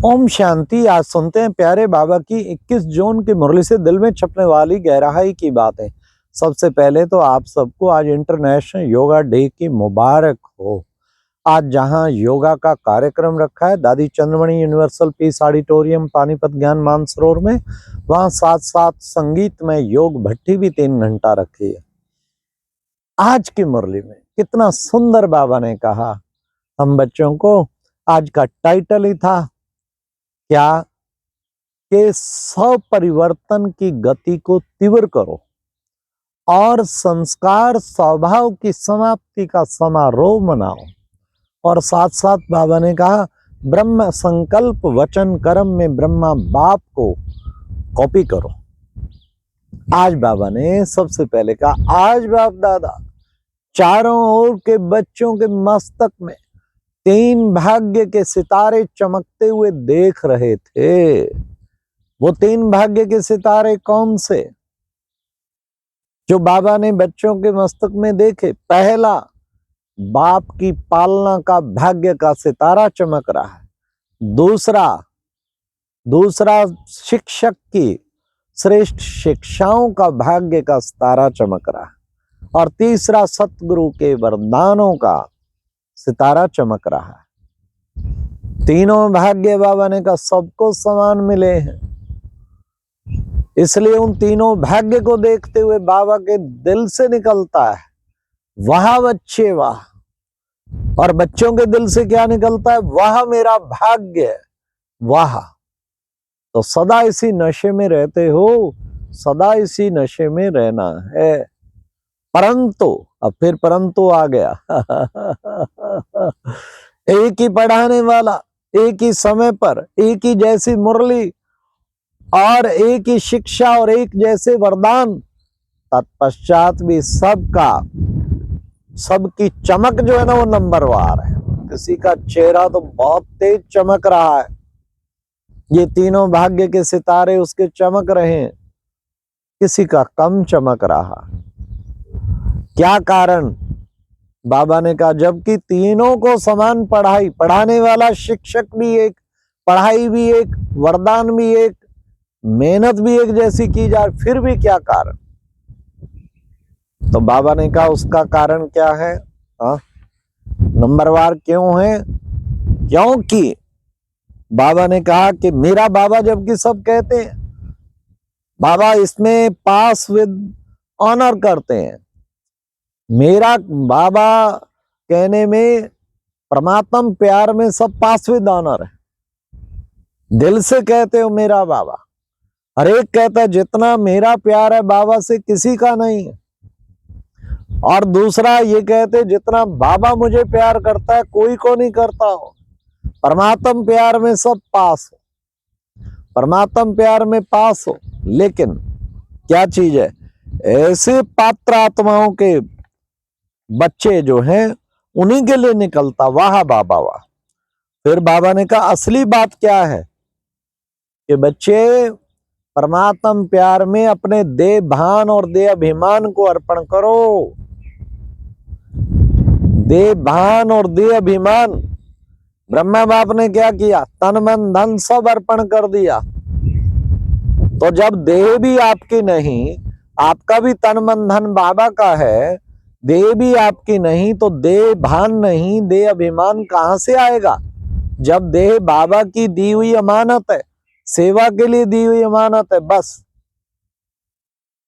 ओम शांति। आज सुनते हैं प्यारे बाबा की 21 जून की मुरली से दिल में छपने वाली गहराई की बातें। सबसे पहले तो आप सबको आज इंटरनेशनल योगा डे की मुबारक हो। आज जहां योगा का कार्यक्रम रखा है दादी Chandramani universal peace auditorium Panipat ज्ञान मानसरोवर में, वहां साथ साथ संगीत में योग भट्टी भी 3 घंटा रखी है। आज की मुरली में कितना सुंदर बाबा ने कहा हम बच्चों को। आज का टाइटल ही था क्या कि स्वपरिवर्तन की गति को तीव्र करो और संस्कार स्वभाव की समाप्ति का समारोह मनाओ। और साथ साथ बाबा ने कहा ब्रह्म संकल्प वचन कर्म में ब्रह्मा बाप को कॉपी करो। आज बाबा ने सबसे पहले कहा आज बाप दादा चारों ओर के बच्चों के मस्तक में 3 भाग्य के सितारे चमकते हुए देख रहे थे। वो 3 भाग्य के सितारे कौन से जो बाबा ने बच्चों के मस्तक में देखे? पहला, बाप की पालना का भाग्य का सितारा चमक रहा है। दूसरा शिक्षक की श्रेष्ठ शिक्षाओं का भाग्य का सितारा चमक रहा है। और तीसरा सतगुरु के वरदानों का सितारा चमक रहा है। तीनों भाग्य बाबा ने कहा सबको समान मिले हैं। इसलिए उन तीनों भाग्य को देखते हुए बाबा के दिल से निकलता है वाह बच्चे वाह। और बच्चों के दिल से क्या निकलता है? वाह मेरा भाग्य वाह। तो सदा इसी नशे में रहते हो, सदा इसी नशे में रहना है। परंतु अब फिर परंतु आ गया एक ही पढ़ाने वाला, एक ही समय पर, एक ही जैसी मुरली और एक ही शिक्षा और एक जैसे वरदान, तत्पश्चात भी सबकी चमक जो है ना वो नंबरवार है। किसी का चेहरा तो बहुत तेज चमक रहा है, ये तीनों भाग्य के सितारे उसके चमक रहे हैं, किसी का कम चमक रहा। क्या कारण? बाबा ने कहा जबकि तीनों को समान पढ़ाई, पढ़ाने वाला शिक्षक भी एक, पढ़ाई भी एक, वरदान भी एक, मेहनत भी एक जैसी की जाए, फिर भी क्या कारण? तो बाबा ने कहा उसका कारण क्या है? नंबरवार क्यों है? क्योंकि बाबा ने कहा कि मेरा बाबा, जबकि सब कहते हैं बाबा इसमें पास विद ऑनर करते हैं, मेरा बाबा कहने में परमात्म प्यार में सब पास विद ऑनर है। दिल से कहते हो मेरा बाबा, हर एक कहता है जितना मेरा प्यार है बाबा से किसी का नहीं है। और दूसरा ये कहते जितना बाबा मुझे प्यार करता है कोई को नहीं करता हो। परमात्म प्यार में सब पास हो, परमात्म प्यार में पास हो। लेकिन क्या चीज है? ऐसे पात्र आत्माओं के बच्चे जो हैं उन्हीं के लिए निकलता वाह बाबा वाह। फिर बाबा ने कहा असली बात क्या है कि बच्चे परमात्म प्यार में अपने देह भान और देह अभिमान को अर्पण करो। देह भान और देह अभिमान, ब्रह्मा बाप ने क्या किया? तन मन धन सब अर्पण कर दिया। तो जब देह भी आपकी नहीं, आपका भी तन मन धन बाबा का है, देह भी आपकी नहीं, तो देह भान नहीं, देह अभिमान कहां से आएगा? जब देह बाबा की दी हुई अमानत है, सेवा के लिए दी हुई अमानत है, बस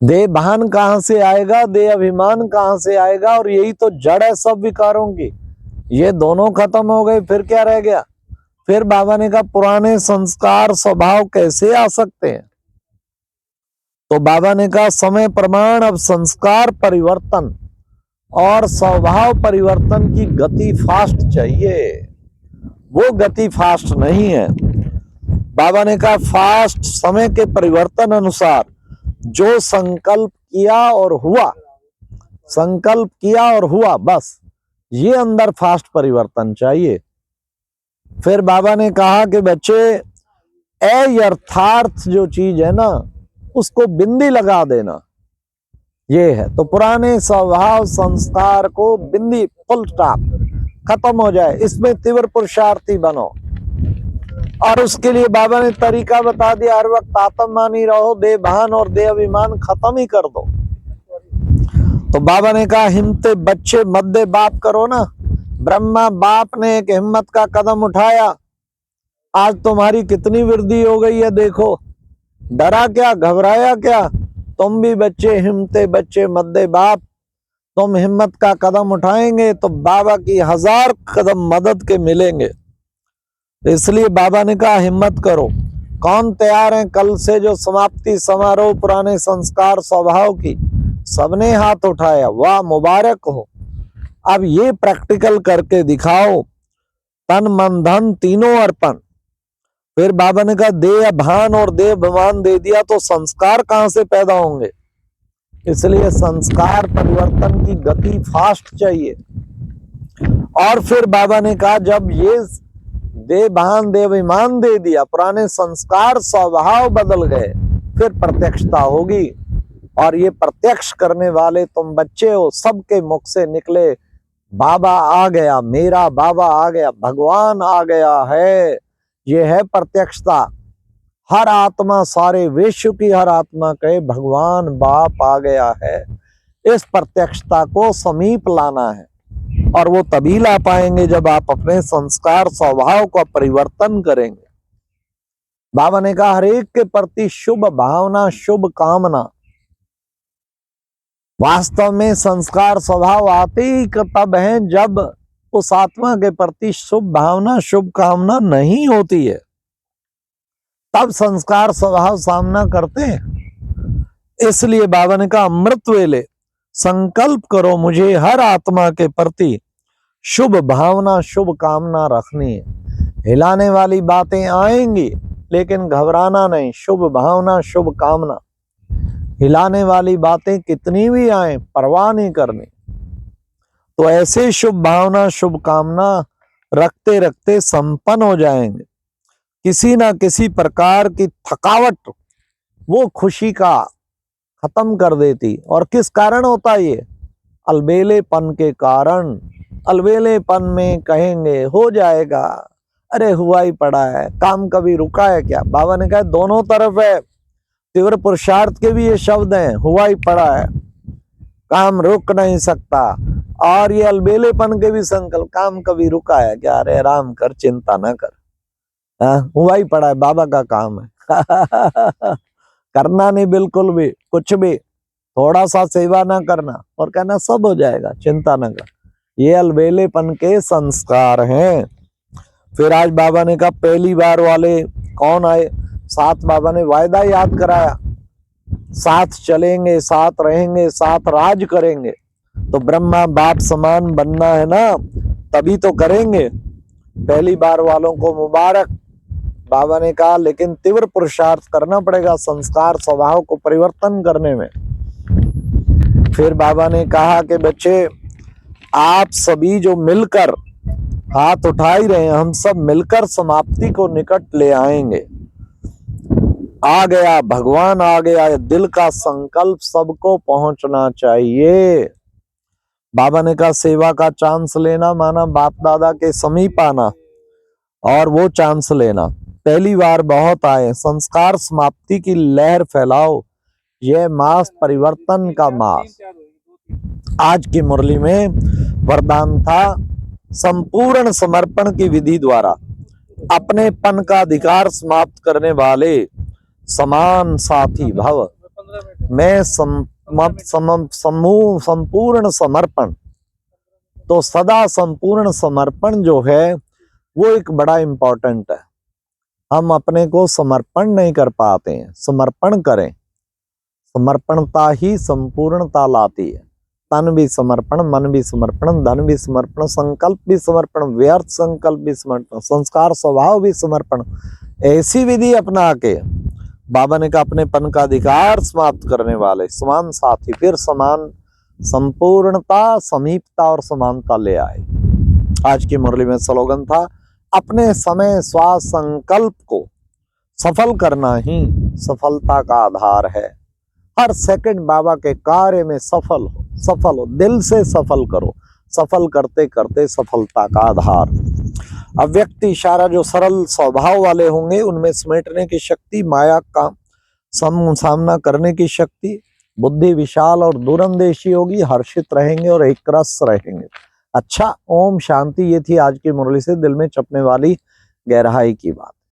देह भान कहां से आएगा? देह अभिमान कहां से आएगा? और यही तो जड़ है सब विकारों की। ये दोनों खत्म हो गए, फिर क्या रह गया? फिर बाबा ने कहा पुराने संस्कार स्वभाव कैसे आ सकते हैं? तो बाबा ने कहा समय प्रमाण, अब संस्कार परिवर्तन और स्वभाव परिवर्तन की गति फास्ट चाहिए। वो गति फास्ट नहीं है। बाबा ने कहा फास्ट समय के परिवर्तन अनुसार जो संकल्प किया और हुआ, संकल्प किया और हुआ, बस ये अंदर फास्ट परिवर्तन चाहिए। फिर बाबा ने कहा कि बच्चे यथार्थ जो चीज है ना उसको बिंदी लगा देना, ये है। तो पुराने स्वभाव संस्कार को बिंदी फुल स्टॉप खत्म हो जाए, इसमें तीव्र पुरुषार्थी बनो। और उसके लिए बाबा ने तरीका बता दिया, हर वक्त आत्ममानी रहो, देह भान और देह अभिमान खत्म ही कर दो। तो बाबा ने कहा हिम्मते बच्चे मध्य बाप करो ना। ब्रह्मा बाप ने एक हिम्मत का कदम उठाया, आज तुम्हारी कितनी वृद्धि हो गई है देखो। डरा क्या, घबराया क्या? तुम भी बच्चे, हिम्मते बच्चे मध्य बाप। तुम हिम्मत का कदम उठाएंगे तो बाबा की 1000 कदम मदद के मिलेंगे। इसलिए बाबा ने कहा हिम्मत करो। कौन तैयार है कल से जो समाप्ति समारोह पुराने संस्कार स्वभाव की? सबने हाथ उठाया, वाह मुबारक हो। अब ये प्रैक्टिकल करके दिखाओ, तन मन धन तीनों अर्पण। फिर बाबा ने कहा देह भान और देह अभिमान दे दिया तो संस्कार कहां से पैदा होंगे? इसलिए संस्कार परिवर्तन की गति फास्ट चाहिए। और फिर बाबा ने कहा जब ये देह भान देह अभिमान दे दिया, पुराने संस्कार स्वभाव बदल गए, फिर प्रत्यक्षता होगी। और ये प्रत्यक्ष करने वाले तुम बच्चे हो। सबके मुख से निकले बाबा आ गया, मेरा बाबा आ गया, भगवान आ गया है। ये है प्रत्यक्षता। हर आत्मा, सारे विश्व की हर आत्मा कहे भगवान बाप आ गया है। इस प्रत्यक्षता को समीप लाना है, और वो तभी ला पाएंगे जब आप अपने संस्कार स्वभाव का परिवर्तन करेंगे। बाबा ने कहा हर एक के प्रति शुभ भावना, शुभ कामना। वास्तव में संस्कार स्वभाव आते ही तब है जब उस आत्मा के प्रति शुभ भावना, शुभ कामना नहीं होती है, तब संस्कार स्वभाव सामना करते हैं। इसलिए बाबा ने कहा अमृत वेले संकल्प करो मुझे हर आत्मा के प्रति शुभ भावना, शुभ कामना रखनी है। हिलाने वाली बातें आएंगी लेकिन घबराना नहीं, शुभ भावना, शुभ कामना। हिलाने वाली बातें कितनी भी आए परवाह नहीं करनी। तो ऐसे शुभ भावना, शुभ कामना रखते रखते संपन्न हो जाएंगे। किसी ना किसी प्रकार की थकावट वो खुशी का खत्म कर देती। और किस कारण होता ये? अलबेलेपन के कारण। अलबेलेपन में कहेंगे हो जाएगा, अरे हुआ ही पड़ा है, काम कभी रुका है क्या? बाबा ने कहा दोनों तरफ है। तीव्र पुरुषार्थ के भी ये शब्द हैं, हुआ ही पड़ा है, काम रुक नहीं सकता। और ये अलबेलेपन के भी संकल्प, काम कभी रुका है क्या? अरे आराम कर, चिंता न कर, हुआ ही पड़ा है, बाबा का काम है। करना नहीं बिल्कुल भी, कुछ भी, थोड़ा सा सेवा ना करना और कहना सब हो जाएगा, चिंता न कर। ये अलबेलेपन के संस्कार हैं। फिर आज बाबा ने कहा पहली बार वाले कौन आए? साथ बाबा ने वायदा याद कराया, साथ चलेंगे, साथ रहेंगे, साथ राज करेंगे। तो ब्रह्मा बाप समान बनना है ना, तभी तो करेंगे। पहली बार वालों को मुबारक। बाबा ने कहा लेकिन तीव्र पुरुषार्थ करना पड़ेगा संस्कार स्वभाव को परिवर्तन करने में। फिर बाबा ने कहा कि बच्चे आप सभी जो मिलकर हाथ उठा ही रहे हैं, हम सब मिलकर समाप्ति को निकट ले आएंगे। आ गया भगवान, आ गया, दिल का संकल्प सबको पहुंचना चाहिए। बाबा ने कहा सेवा का चांस लेना माना बाप दादा के समीप आना, और वो चांस लेना। पहली बार बहुत आए, संस्कार समाप्ति की लहर फैलाओ। यह मास परिवर्तन का मास। आज की मुरली में वरदान था संपूर्ण समर्पण की विधि द्वारा अपने पन का अधिकार समाप्त करने वाले समान साथी भव। मैं संपूर्ण समर्पण। तो सदा संपूर्ण समर्पण जो है वो एक बड़ा इंपॉर्टेंट है। हम अपने को समर्पण नहीं कर पाते हैं, समर्पण करें। समर्पणता ही संपूर्णता लाती है। तन भी समर्पण, मन भी समर्पण, धन भी समर्पण, संकल्प भी समर्पण, व्यर्थ संकल्प भी समर्पण, संस्कार स्वभाव भी समर्पण। ऐसी विधि अपना के बाबा ने कहा अपने पन का अधिकार समाप्त करने वाले समान साथी फिर समान संपूर्णता, समीपता और समानता ले आए। आज की मुरली में स्लोगन था अपने समय श्वास संकल्प को सफल करना ही सफलता का आधार है। हर सेकंड बाबा के कार्य में सफल हो, सफल हो, दिल से सफल करो। सफल करते करते सफलता का आधार। अव्यक्त इशारा जो सरल स्वभाव वाले होंगे उनमें समेटने की शक्ति, माया का सामना करने की शक्ति, बुद्धि विशाल और दूरंदेशी होगी, हर्षित रहेंगे और एक रस रहेंगे। अच्छा, ओम शांति। ये थी आज की मुरली से दिल में चपने वाली गहराई की बात।